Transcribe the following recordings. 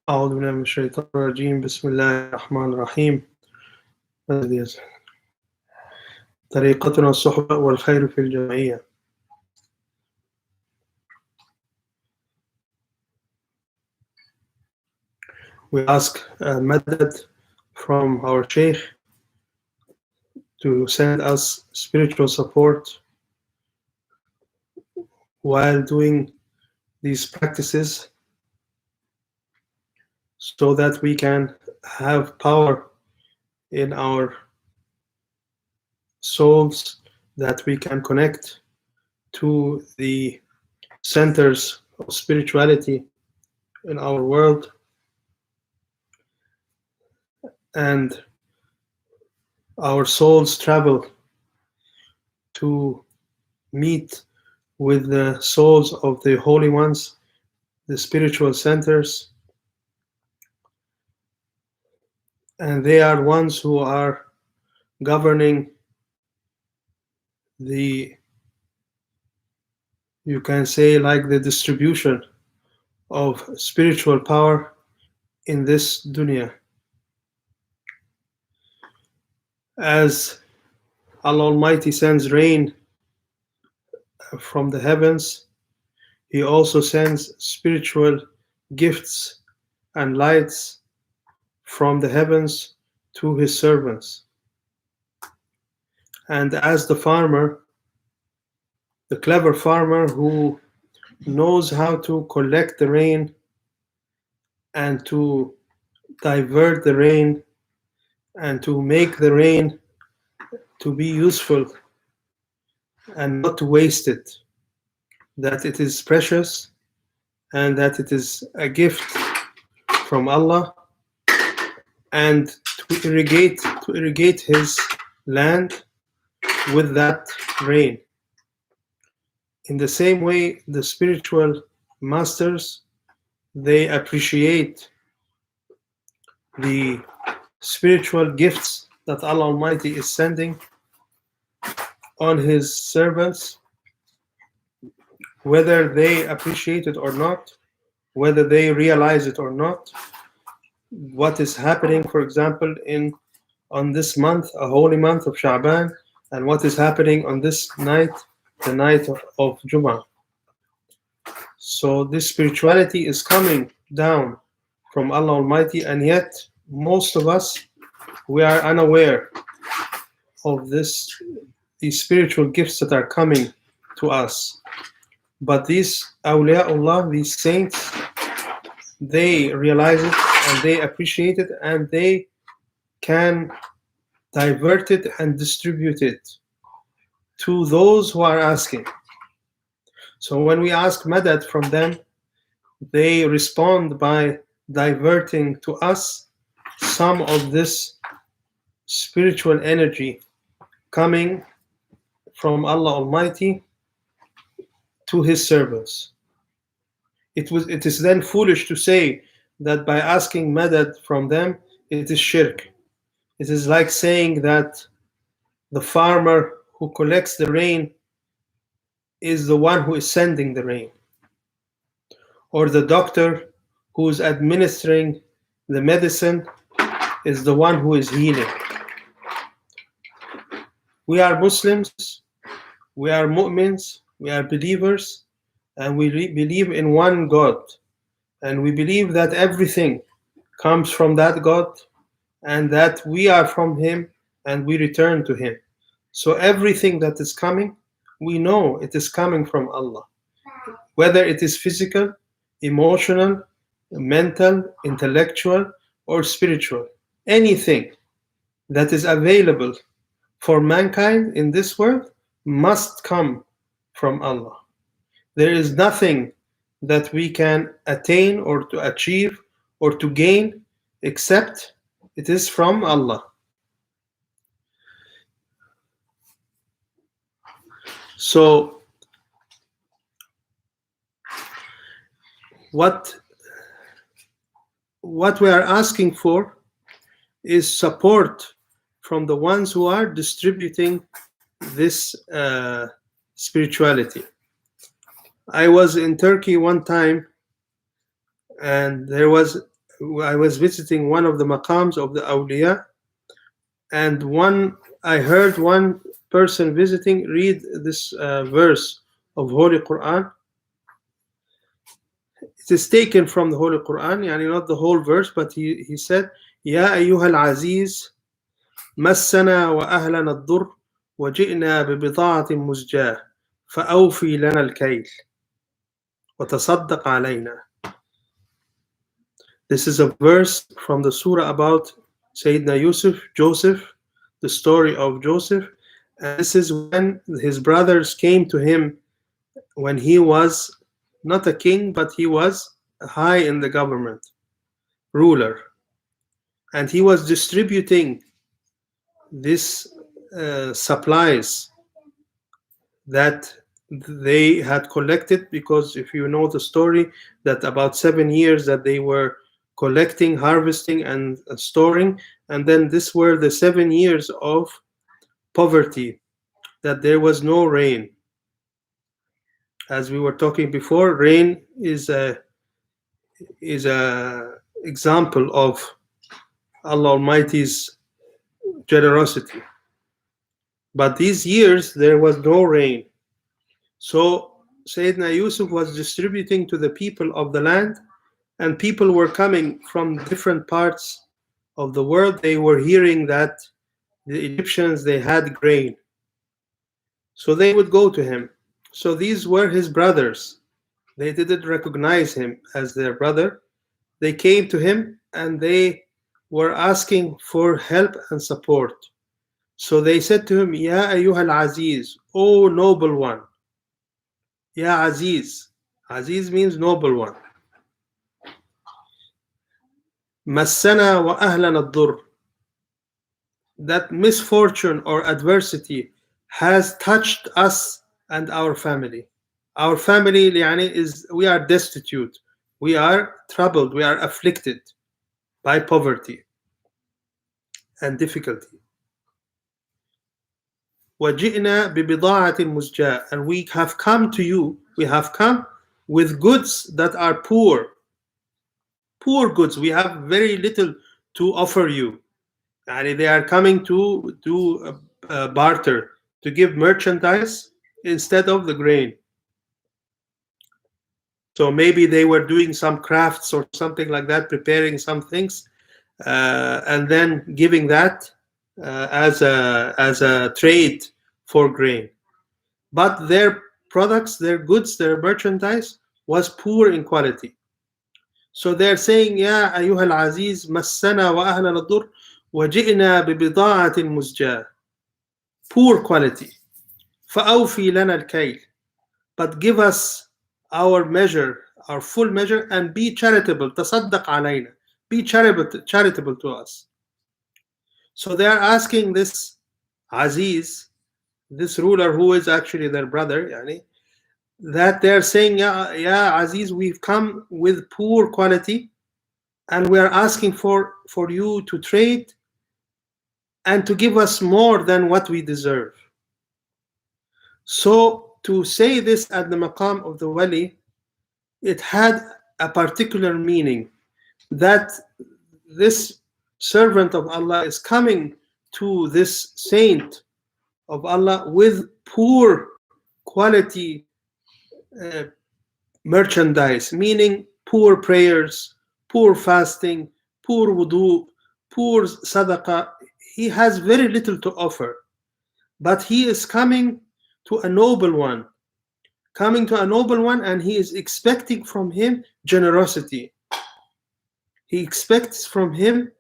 أعوذ بالله من الشيطان الرجيم بسم الله الرحمن الرحيم طريقتنا الصحبة والخير في الجمعية. We ask Madad from our Sheikh to send us spiritual support while doing these practices so that we can have power in our souls, that we can connect to the centers of spirituality in our world, and our souls travel to meet with the souls of the holy ones, the spiritual centers, and they are ones who are governing the, you can say, like the distribution of spiritual power in this dunya. As Allah Almighty sends rain from the heavens, He also sends spiritual gifts and lights from the heavens to His servants. And as the farmer, the clever farmer who knows how to collect the rain and to divert the rain and to make the rain to be useful and not to waste it, that it is precious and that it is a gift from Allah, and to irrigate his land with that rain. In the same way, the spiritual masters, they appreciate the spiritual gifts that Allah Almighty is sending on His servants, whether they appreciate it or not, whether they realize it or not. What is happening, for example, on this month, a holy month of Sha'ban, and what is happening on this night, the night of Jum'ah. So this spirituality is coming down from Allah Almighty, and yet most of us, we are unaware of these spiritual gifts that are coming to us. But these awliyaullah, these saints, they realize it and they appreciate it, and they can divert it and distribute it to those who are asking. So when we ask madad from them, they respond by diverting to us some of this spiritual energy coming from Allah Almighty to His servants. It is then foolish to say that by asking madad from them, it is shirk. It is like saying that the farmer who collects the rain is the one who is sending the rain, or the doctor who is administering the medicine is the one who is healing. We are Muslims, we are mu'mins, we are believers, and we believe in one God, and we believe that everything comes from that God, and that we are from Him and we return to Him. So everything that is coming, we know it is coming from Allah, whether it is physical, emotional, mental, intellectual, or spiritual. Anything that is available for mankind in this world must come from Allah. There is nothing that we can attain or to achieve or to gain except it is from Allah. So what we are asking for is support from the ones who are distributing this spirituality. I was in Turkey one time, and there was I was visiting one of the maqams of the awliya, and I heard one person visiting read this verse of Holy Quran. It is taken from the Holy Quran, yani not the whole verse, but he said, "Ya ayyuhal aziz, مسنا وأهلنا الضر وجئنا ببضاعة مزجاة فأوفي لنا الكيل وتصدق علينا." This is a verse from the surah about Sayyidina Joseph, the story of Joseph. And this is when his brothers came to him when he was not a king, but he was high in the government, ruler. And he was distributing these supplies that they had collected, because if you know the story, that about 7 years that they were collecting, harvesting, and storing, and then this were the 7 years of poverty, that there was no rain. As we were talking before, rain is a example of Allah Almighty's generosity. But these years there was no rain. So Sayyidina Yusuf was distributing to the people of the land, and people were coming from different parts of the world. They were hearing that the Egyptians, they had grain. So they would go to him. So these were his brothers. They didn't recognize him as their brother. They came to him and they were asking for help and support. So they said to him, Ya ayyuhal aziz, O noble one. Ya aziz. Aziz means noble one. Massana wa ahlana ad-dur. That misfortune or adversity has touched us and our family. Our family we are destitute, we are troubled, we are afflicted by poverty and difficulty. وَجِئْنَا بِبِضَاعَةٍ مُزْجَاةٍ. And we have come to you, we have come with goods that are poor goods. We have very little to offer you. And they are coming to do barter, to give merchandise instead of the grain. So maybe they were doing some crafts or something like that, preparing some things, and then giving that as a trade for grain. But their products, their goods, their merchandise was poor in quality. So they're saying, Ya ayyuhal aziz, massana wa ahlana ad-dur وجئنا ببضاعة مزجاة. Poor quality. فأوفي لنا الكيل. But give us our measure, our full measure, and be charitable. تصدق علينا. Be charitable to us. So they are asking this Aziz, this ruler who is actually their brother, that they are saying, Ya Aziz, we've come with poor quality, and we are asking for you to trade and to give us more than what we deserve. So to say this at the maqam of the wali, it had a particular meaning, that this servant of Allah is coming to this saint of Allah with poor quality merchandise, meaning poor prayers, poor fasting, poor wudu, poor sadaqah. He has very little to offer, but he is coming to a noble one, and he is expecting from him generosity. He expects from him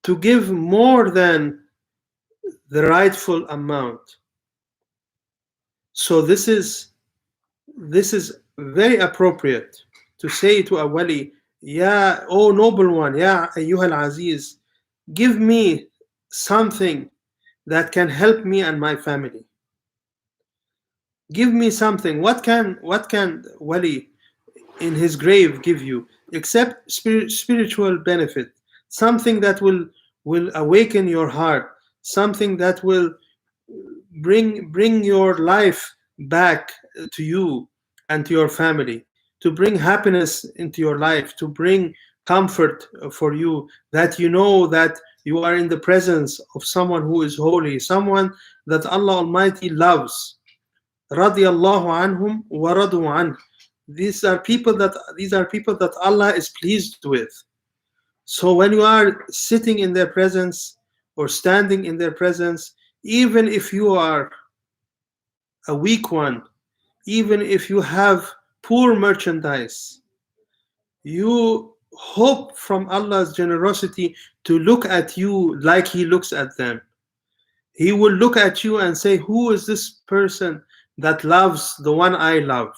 to give more than the rightful amount. So this is very appropriate to say to a wali, Ya, O noble one, Ya ayyuhal aziz, give me something that can help me and my family. Give me something. What can wali in his grave give you except spiritual benefit? Something that will awaken your heart, something that will bring your life back to you and to your family, to bring happiness into your life, to bring comfort for you, that you know that you are in the presence of someone who is holy, someone that Allah Almighty loves. Radiyallahu anhum wa radu an. These are people that Allah is pleased with. So when you are sitting in their presence or standing in their presence, even if you are a weak one, even if you have poor merchandise, you hope from Allah's generosity to look at you like He looks at them. He will look at you and say, who is this person that loves the one I love,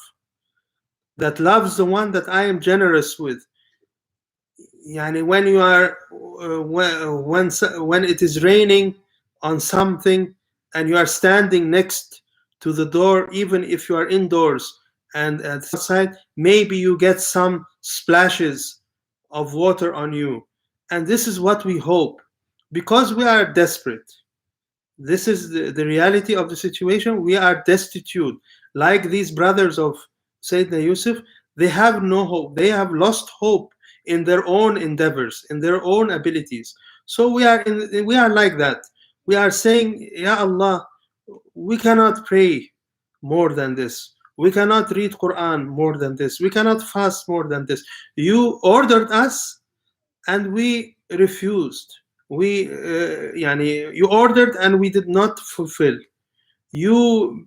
that loves the one that I am generous with? Yani when you are when it is raining on something and you are standing next to the door, even if you are indoors and outside, maybe you get some splashes of water on you. And this is what we hope, because we are desperate. This is the reality of the situation. We are destitute. Like these brothers of Sayyidina Yusuf, they have no hope. They have lost hope in their own endeavors, in their own abilities. So we are like that. We are saying, Ya Allah, we cannot pray more than this. We cannot read Quran more than this. We cannot fast more than this. You ordered us and we refused. You ordered and we did not fulfill. You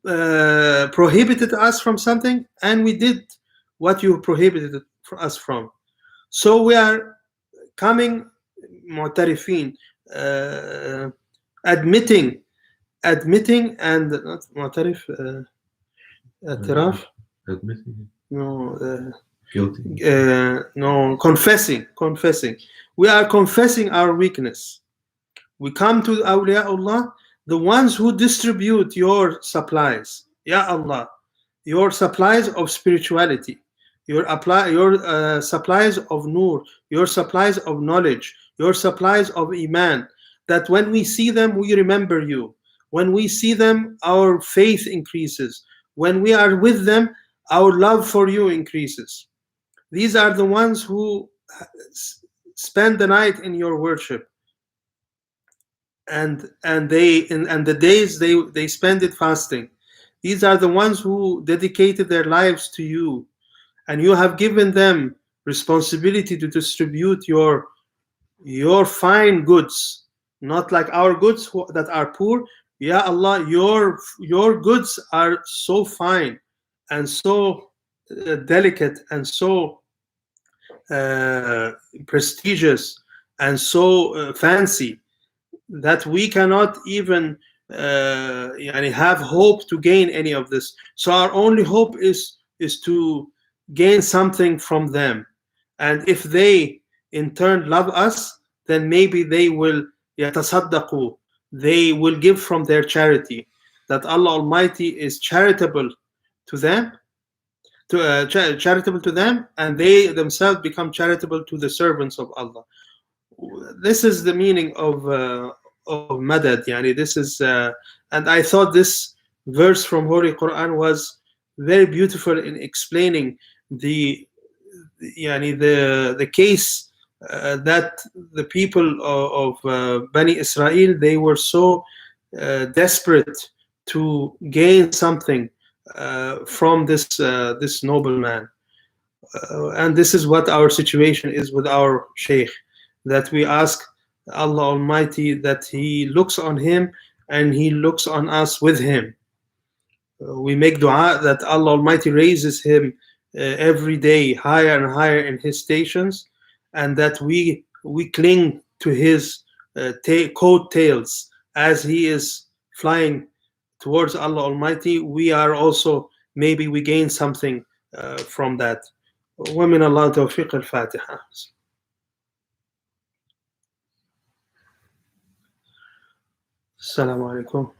prohibited us from something and we did what you prohibited us from. So we are coming mu'tarifin, admitting and not mu'tarif, اعتراف, admitting, no, guilty, no, confessing. We are confessing our weakness. We come to awliyaullah, the ones who distribute your supplies. Ya Allah, your supplies of spirituality, your supplies of nur, your supplies of knowledge, your supplies of iman, that when we see them, we remember you. When we see them, our faith increases. When we are with them, our love for you increases. These are the ones who spend the night in your worship, and the days they spend it fasting. These are the ones who dedicated their lives to you, and you have given them responsibility to distribute your fine goods, not like our goods that are poor. Ya Allah, your goods are so fine and so delicate and so prestigious and so fancy that we cannot even have hope to gain any of this. So our only hope is to gain something from them. And if they in turn love us, then maybe they will yatasaddaqu, they will give from their charity, that Allah Almighty is charitable to them, charitable to them, and they themselves become charitable to the servants of Allah. This is the meaning of madad. Yani this is, and I thought this verse from Holy Quran was very beautiful in explaining the case that the people of Bani Israel, they were so desperate to gain something from this nobleman, and this is what our situation is with our Shaykh, that we ask Allah Almighty that He looks on him and He looks on us with him. We make dua that Allah Almighty raises him every day higher and higher in his stations, and that we cling to his coattails as he is flying towards Allah Almighty. We are also, maybe we gain something from that. ومن الله توفيق. الفاتحة. السلام عليكم.